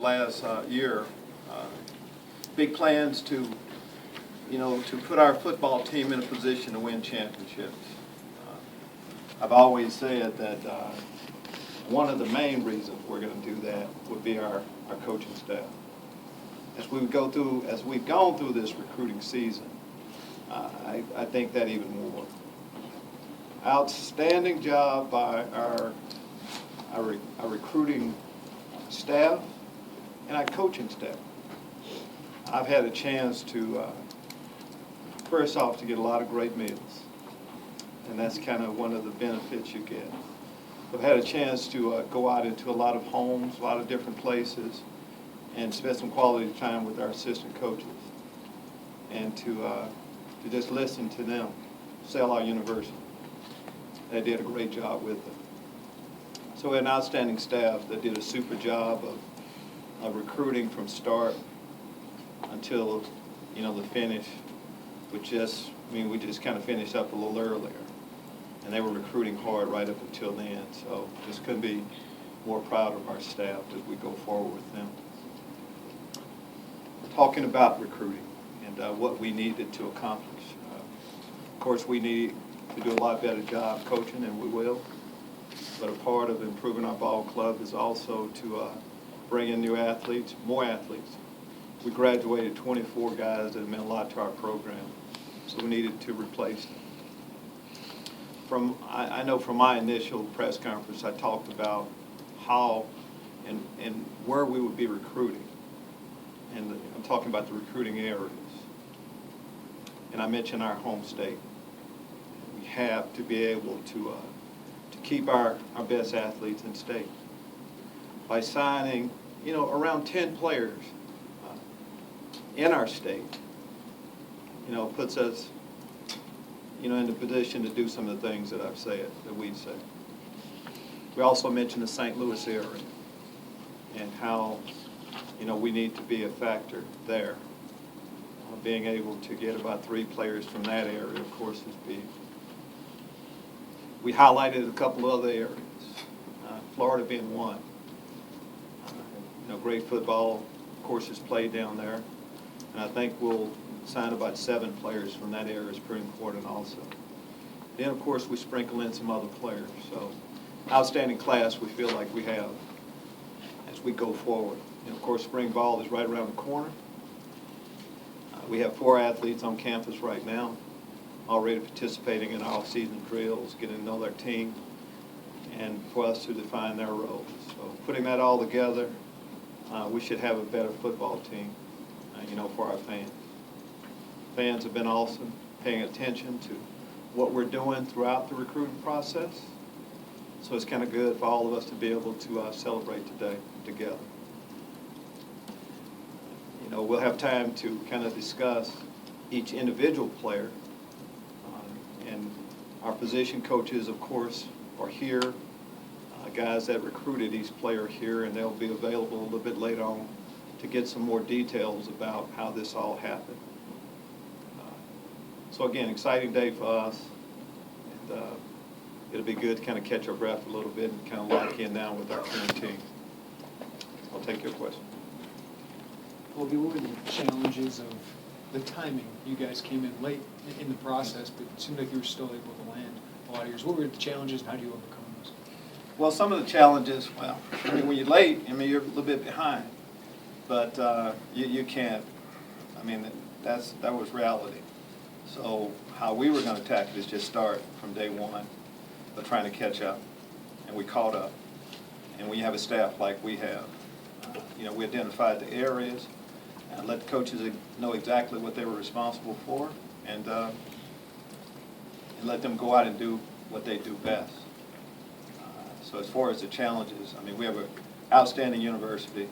Last year, big plans to, to put our football team in a position to win championships. I've always said that one of the main reasons we're going to do that would be our coaching staff. As we've gone through this recruiting season, I think that even more. Outstanding job by our recruiting staff and our coaching staff. I've had a chance to, first off, to get a lot of great meals, and that's kind of one of the benefits you get. I've had a chance to go out into a lot of homes, a lot of different places, and spend some quality time with our assistant coaches, and to just listen to them sell our university. They did a great job with it. So we had an outstanding staff that did a super job of recruiting from start until, the finish, we just kind of finished up a little earlier. And they were recruiting hard right up until then. So just couldn't be more proud of our staff as we go forward with them. Talking about recruiting and what we needed to accomplish. Of course, we need to do a lot better job coaching, and we will. But a part of improving our ball club is also to bring in new athletes, more athletes. We graduated 24 guys that meant a lot to our program, so we needed to replace them. I know from my initial press conference, I talked about how and where we would be recruiting. And I'm talking about the recruiting areas. And I mentioned our home state. We have to be able to keep our best athletes in state by signing, around 10 players in our state. Puts us, in the position to do some of the things that I've said, that we've said. We also mentioned the St. Louis area and how, we need to be a factor there. Being able to get about 3 players from that area, of course, is big. We highlighted a couple of other areas, Florida being one. Great football, of course, is played down there. And I think we'll sign about 7 players from that area is pretty important also. Then, of course, we sprinkle in some other players. So, outstanding class we feel like we have as we go forward. And, of course, spring ball is right around the corner. We have 4 athletes on campus right now, already participating in off-season drills, getting to know their team, and for us to define their roles. So putting that all together, we should have a better football team, for our fans. Fans have been awesome, paying attention to what we're doing throughout the recruiting process. So it's kind of good for all of us to be able to celebrate today together. We'll have time to kind of discuss each individual player. And our position coaches, of course, are here. Guys that recruited each player here, and they'll be available a little bit later on to get some more details about how this all happened. So again, exciting day for us. And it'll be good to kind of catch our breath a little bit and kind of lock in now with our current team. I'll take your question. Lovie, what were the challenges of the timing? You guys came in late in the process, but it seemed like you were still able to land a lot of yours. What were the challenges, and how do you overcome those? Well, some of the challenges, when you're late, you're a little bit behind. But you can't, that was reality. So how we were going to attack it is just start from day one, but trying to catch up. And we caught up. And when you have a staff like we have, we identified the areas and let the coaches know exactly what they were responsible for, and let them go out and do what they do best. So as far as the challenges, we have an outstanding university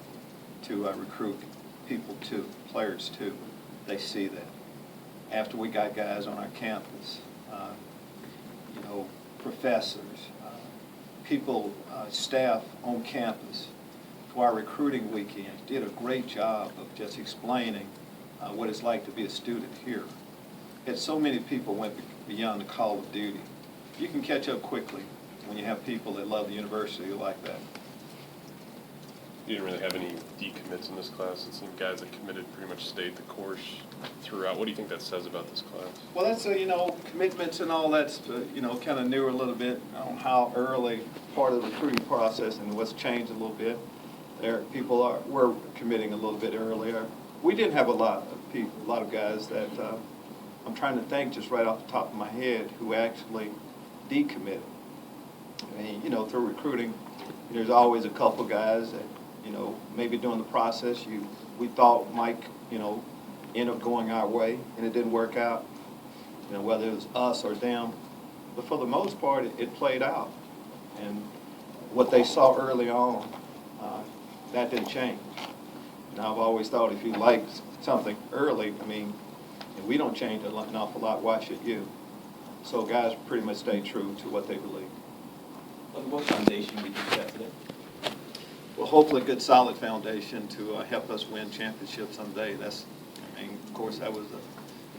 to recruit people to, players to. They see that. After we got guys on our campus, professors, people, staff on campus, to our recruiting weekend, did a great job of just explaining what it's like to be a student here. Had so many people went beyond the call of duty. You can catch up quickly when you have people that love the university like that. you didn't really have any decommits in this class. It seemed guys that committed pretty much stayed the course throughout. What do you think that says about this class? Well, that's, commitments and all that's, kind of newer a little bit on how early part of the recruiting process and what's changed a little bit. We're committing a little bit earlier. We didn't have a lot of people, a lot of guys that, I'm trying to think just right off the top of my head, who actually decommitted. I mean, through recruiting, there's always a couple guys that, maybe during the process we thought might, end up going our way, and it didn't work out, whether it was us or them. But for the most part, it played out. And what they saw early on, that didn't change. Now, I've always thought if you like something early, I mean, if we don't change an awful lot, why should you? So guys pretty much stay true to what they believe. What foundation did you set today? Well, hopefully a good solid foundation to help us win championships someday. Of course, that was the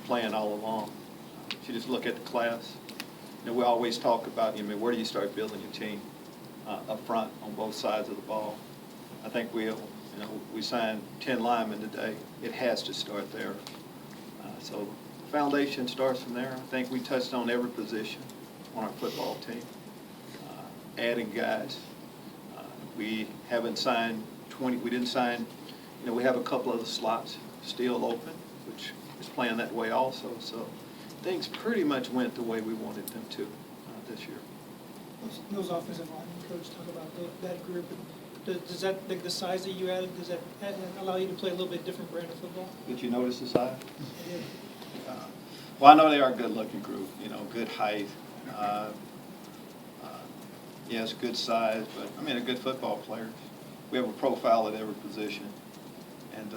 plan all along. If you just look at the class, we always talk about, where do you start building your team? Up front on both sides of the ball. I think we signed 10 linemen today. It has to start there. So foundation starts from there. I think we touched on every position on our football team, adding guys. We haven't signed 20. We didn't sign. We have a couple of the slots still open, which is playing that way also. So things pretty much went the way we wanted them to this year. Those offensive linemen, coach, talk about that group. Does that, the size that you added, does that allow you to play a little bit different brand of football? Did you notice the size? I did. Well, I know they are a good-looking group. Good height. Yes, good size, but a good football players. We have a profile at every position, and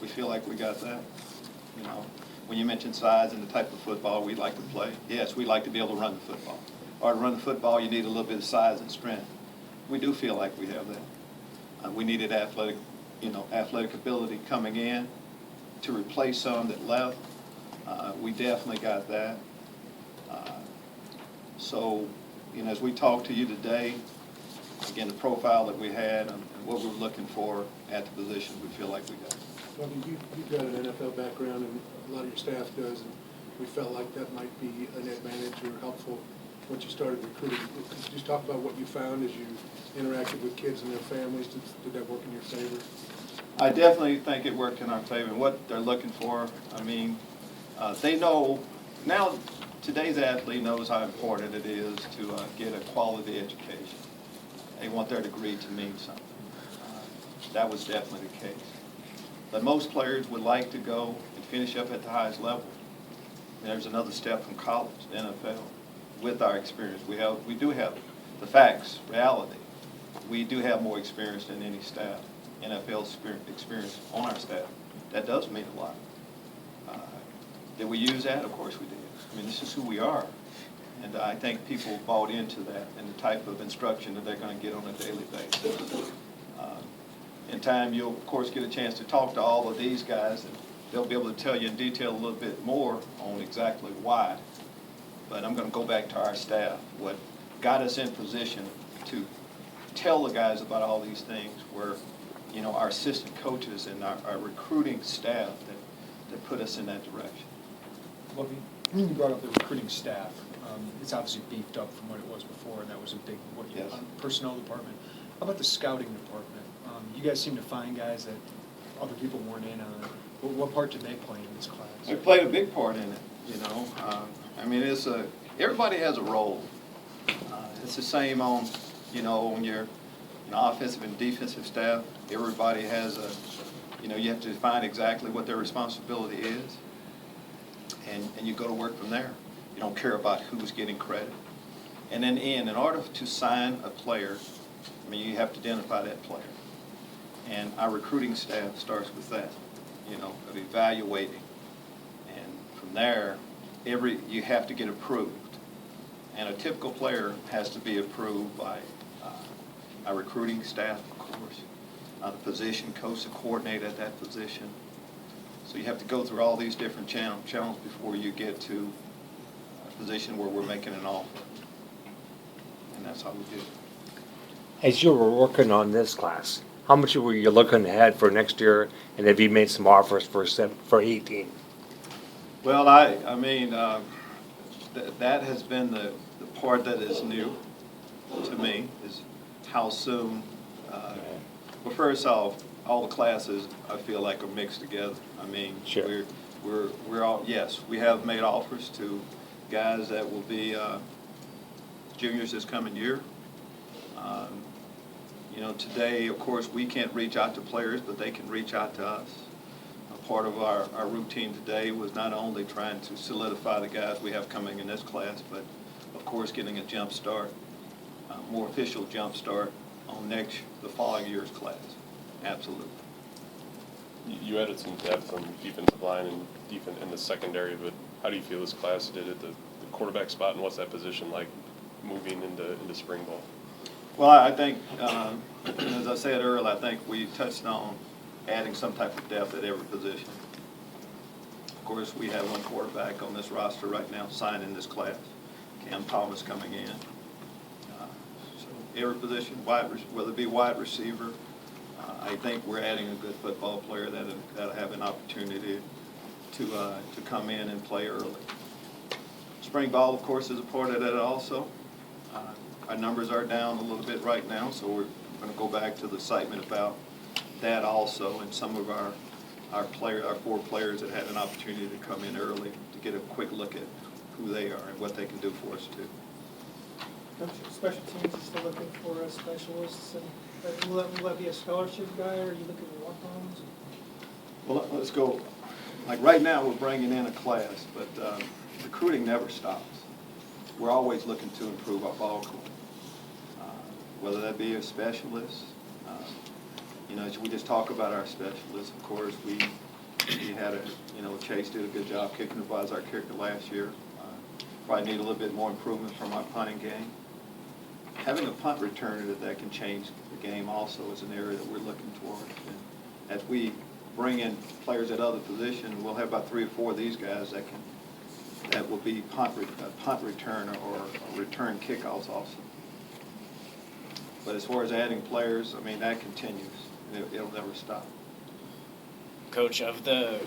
we feel like we got that. When you mention size and the type of football we like to play, yes, we like to be able to run the football. Or to run the football, you need a little bit of size and strength. We do feel like we have that. We needed athletic ability coming in to replace some that left. We definitely got that. So, as we talk to you today, again, the profile that we had and what we were looking for at the position, we feel like we got. Lovie, you've got an NFL background, and a lot of your staff does, and we felt like that might be an advantage or helpful once you started recruiting. Could you just talk about what you found as you interacted with kids and their families? Did that work in your favor? I definitely think it worked in our favor. And what they're looking for, they know now. Today's athlete knows how important it is to get a quality education. They want their degree to mean something. That was definitely the case. But most players would like to go and finish up at the highest level. And there's another step from college, the NFL. With our experience, we do have the facts, reality. We do have more experience than any staff, NFL experience on our staff. That does mean a lot. Did we use that? Of course we did. This is who we are. And I think people bought into that and the type of instruction that they're going to get on a daily basis. In time, you'll, of course, get a chance to talk to all of these guys, and they'll be able to tell you in detail a little bit more on exactly why. But I'm going to go back to our staff. What got us in position to tell the guys about all these things were, our assistant coaches and our recruiting staff that put us in that direction. Lovie, you brought up the recruiting staff. It's obviously beefed up from what it was before, and that was a big Yes. personnel department. How about the scouting department? You guys seem to find guys that other people weren't in on. What part did they play in this class? They played a big part in it, it's everybody has a role. It's the same on, when you're offensive and defensive staff. Everybody has you have to find exactly what their responsibility is, and you go to work from there. You don't care about who's getting credit. And then in order to sign a player, you have to identify that player. And our recruiting staff starts with that, of evaluating. And from there, you have to get approved. And a typical player has to be approved by our recruiting staff, of course, the position coach, the coordinator at that position. So you have to go through all these different channels before you get to a position where we're making an offer. And that's how we do it. As you were working on this class, how much were you looking ahead for next year, and have you made some offers for 18? Well, I mean, that has been the part that is new to me, is how soon. Well, first off, all the classes, I feel like, are mixed together. I mean, Sure. we're all, yes, we have made offers to guys that will be juniors this coming year. You know, today, of course, we can't reach out to players, but they can reach out to us. A part of our routine today was not only trying to solidify the guys we have coming in this class, but, of course, getting a jump start, more official jump start on the following year's class. Absolutely. You added some depth on defensive line and in the secondary, but how do you feel this class did at the quarterback spot, and what's that position like moving into spring ball? Well, I think, as I said earlier, I think we touched on adding some type of depth at every position. Of course, we have one quarterback on this roster right now signed in this class, Cam Thomas coming in. So every position, whether it be wide receiver, I think we're adding a good football player that'll have an opportunity to come in and play early. Spring ball, of course, is a part of that also. Our numbers are down a little bit right now, so we're going to go back to the excitement about that also, and some of our 4 players that had an opportunity to come in early to get a quick look at who they are and what they can do for us too. Coach, special teams is still looking for specialists, and will that be a scholarship guy, or are you looking for walk-ons? Well, let's go. Like right now, we're bringing in a class, but recruiting never stops. We're always looking to improve our ball club, whether that be a specialist. You know, we just talk about our specialists. Of course, we had Chase did a good job kicking the ball as our kicker last year. Probably need a little bit more improvement from our punting game. Having a punt returner that can change the game also is an area that we're looking towards. And as we bring in players at other positions, we'll have about 3 or 4 of these guys that will be punt returner or return kickoffs also. But as far as adding players, I mean, that continues. It'll never stop. Coach, of the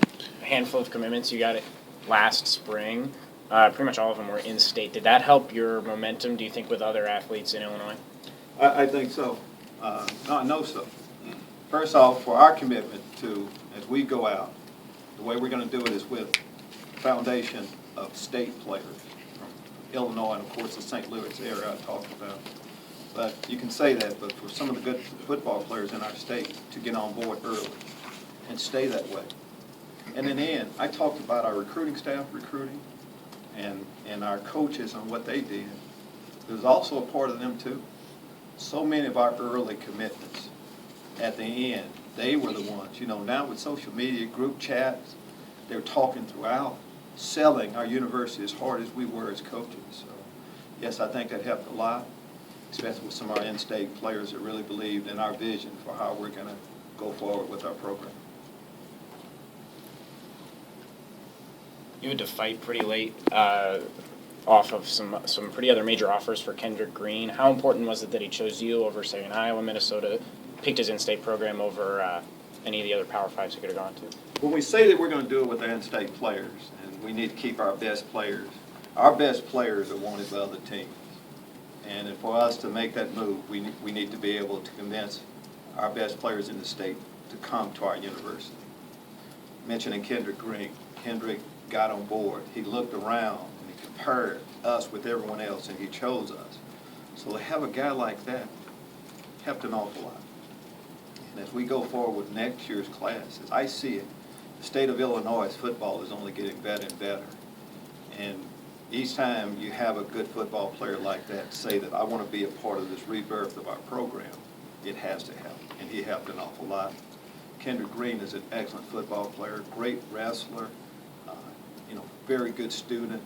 handful of commitments you got last spring, pretty much all of them were in-state. Did that help your momentum, do you think, with other athletes in Illinois? I think so. No, I know so. First off, for our commitment to, as we go out, the way we're going to do it is with a foundation of state players from Illinois and, of course, the St. Louis area I talked about. But you can say that, but for some of the good football players in our state to get on board early and stay that way. And in the end, I talked about our recruiting staff recruiting and our coaches and what they did. There's also a part of them too. So many of our early commitments at the end, they were the ones. You know, now with social media, group chats, they're talking throughout, selling our university as hard as we were as coaches. So, yes, I think that helped a lot, especially with some of our in-state players that really believed in our vision for how we're going to go forward with our program. You had to fight pretty late off of some pretty other major offers for Kendrick Green. How important was it that he chose you over, say, in Iowa, Minnesota, picked his in-state program over any of the other Power Fives he could have gone to? When we say that we're going to do it with our in-state players, and we need to keep our best players are wanted by other teams. And for us to make that move, we need to be able to convince our best players in the state to come to our university. Mentioning Kendrick Green, Kendrick got on board. He looked around and he compared us with everyone else, and he chose us. So to have a guy like that helped an awful lot. And as we go forward with next year's class, as I see it, the state of Illinois' football is only getting better and better. And each time you have a good football player like that say that I want to be a part of this rebirth of our program, it has to help. And he helped an awful lot. Kendrick Green is an excellent football player, great wrestler, very good student.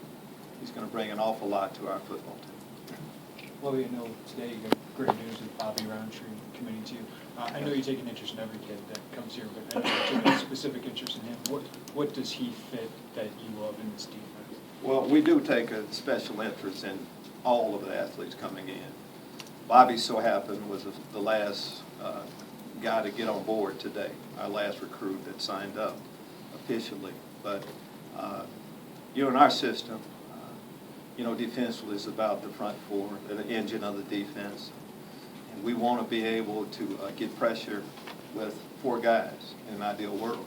He's going to bring an awful lot to our football team. Lovie, I know today you got great news with Bobby Roundtree committing to you. I know you take an interest in every kid that comes here, but I know you take a specific interest in him. What does he fit that you love in this defense? Well, we do take a special interest in all of the athletes coming in. Bobby so happened was the last guy to get on board today, our last recruit that signed up officially. But, in our system, defensively is about the front four, the engine of the defense. And we want to be able to get pressure with 4 guys in an ideal world.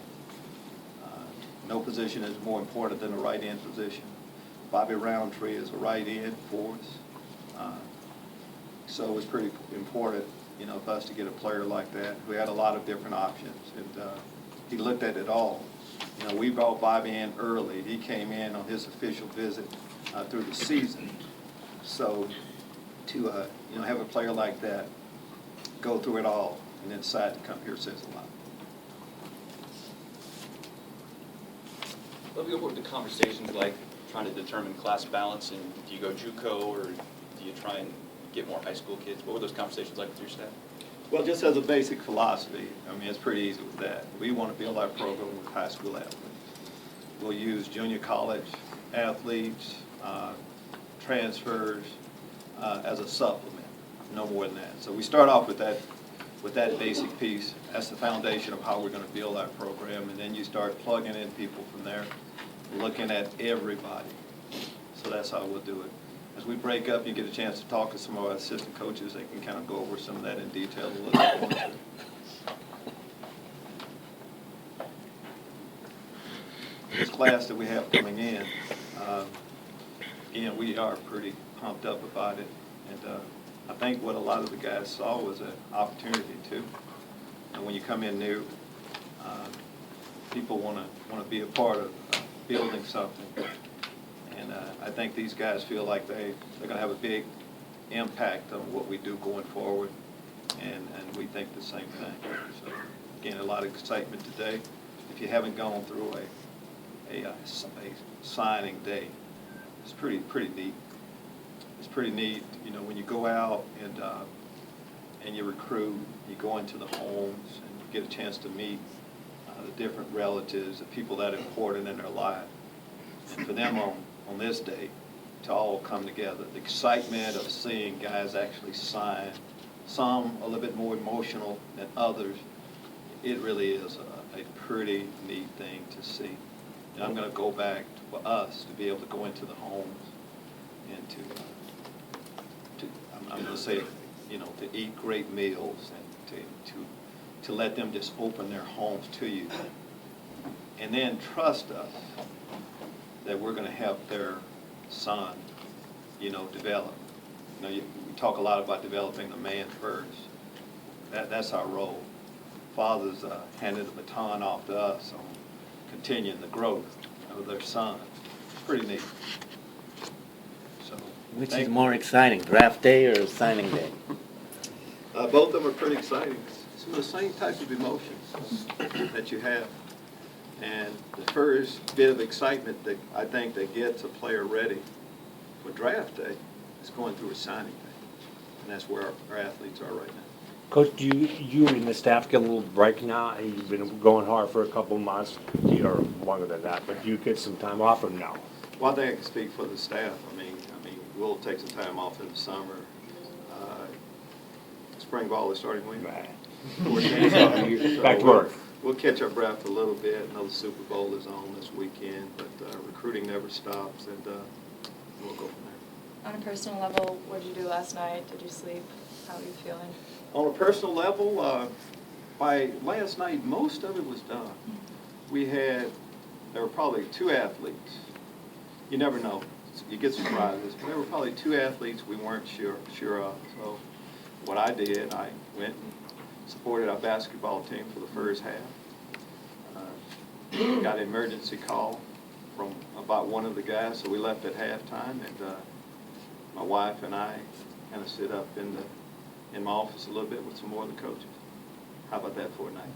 No position is more important than the right end position. Bobby Roundtree is a right end for us. So it's pretty important, for us to get a player like that who had a lot of different options. And he looked at it all. We brought Bobby in early. He came in on his official visit through the season. So to have a player like that go through it all and then decide to come here says a lot. Let me go over the conversations like trying to determine class balance, and do you go JUCO or do you try and get more high school kids? What were those conversations like with your staff? Well, just as a basic philosophy, it's pretty easy with that. We want to build our program with high school athletes. We'll use junior college athletes, transfers as a supplement, no more than that. So we start off with that basic piece. That's the foundation of how we're going to build our program, and then you start plugging in people from there, looking at everybody. So that's how we'll do it. As we break up, you get a chance to talk to some of our assistant coaches. They can kind of go over some of that in detail a little bit more. This class that we have coming in, again, we are pretty pumped up about it. And I think what a lot of the guys saw was an opportunity too. And when you come in new, people want to be a part of building something. And I think these guys feel like they're going to have a big impact on what we do going forward, and we think the same thing. So, again, a lot of excitement today. If you haven't gone through a signing day, it's pretty neat. It's pretty neat, when you go out and you recruit, you go into the homes, and you get a chance to meet the different relatives, the people that are important in their life. And for them on this day to all come together, the excitement of seeing guys actually sign, some a little bit more emotional than others, it really is a pretty neat thing to see. And I'm going to go back for us to be able to go into the homes and I'm going to say, to eat great meals and to let them just open their homes to you. And then trust us that we're going to help their son, develop. We talk a lot about developing the man first. That's our role. Fathers handed the baton off to us on continuing the growth of their son. It's pretty neat. So, Which is more exciting, draft day or signing day? both of them are pretty exciting. Some of the same type of emotions that you have. And the first bit of excitement that I think that gets a player ready for draft day is going through a signing day. And that's where our athletes are right now. Coach, do you and the staff get a little break now? You've been going hard for a couple of months, or longer than that, but do you get some time off or no? Well, I think I can speak for the staff. I mean, we'll take some time off in the summer. Spring ball is starting when? Right. So Back to work. We'll catch our breath a little bit. I know the Super Bowl is on this weekend, but recruiting never stops, and we'll go from there. On a personal level, what did you do last night? Did you sleep? How are you feeling? On a personal level, by last night, most of it was done. There were probably 2 athletes. You never know. You get surprises. There were probably 2 athletes we weren't sure of. So what I did, I went and supported our basketball team for the first half. Got an emergency call from about one of the guys, so we left at halftime, and my wife and I kind of sit up in my office a little bit with some more of the coaches. How about that for a night?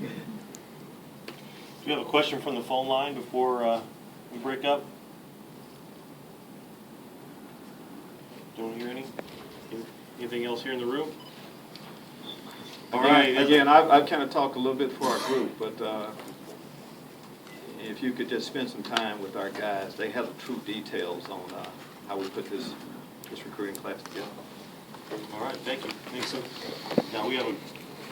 Do you have a question from the phone line before we break up? Don't hear any? Anything else here in the room? All right. Again, I've kind of talked a little bit for our group, but if you could just spend some time with our guys, they have the true details on how we put this recruiting class together. All right, thank you. Thanks. Now we have a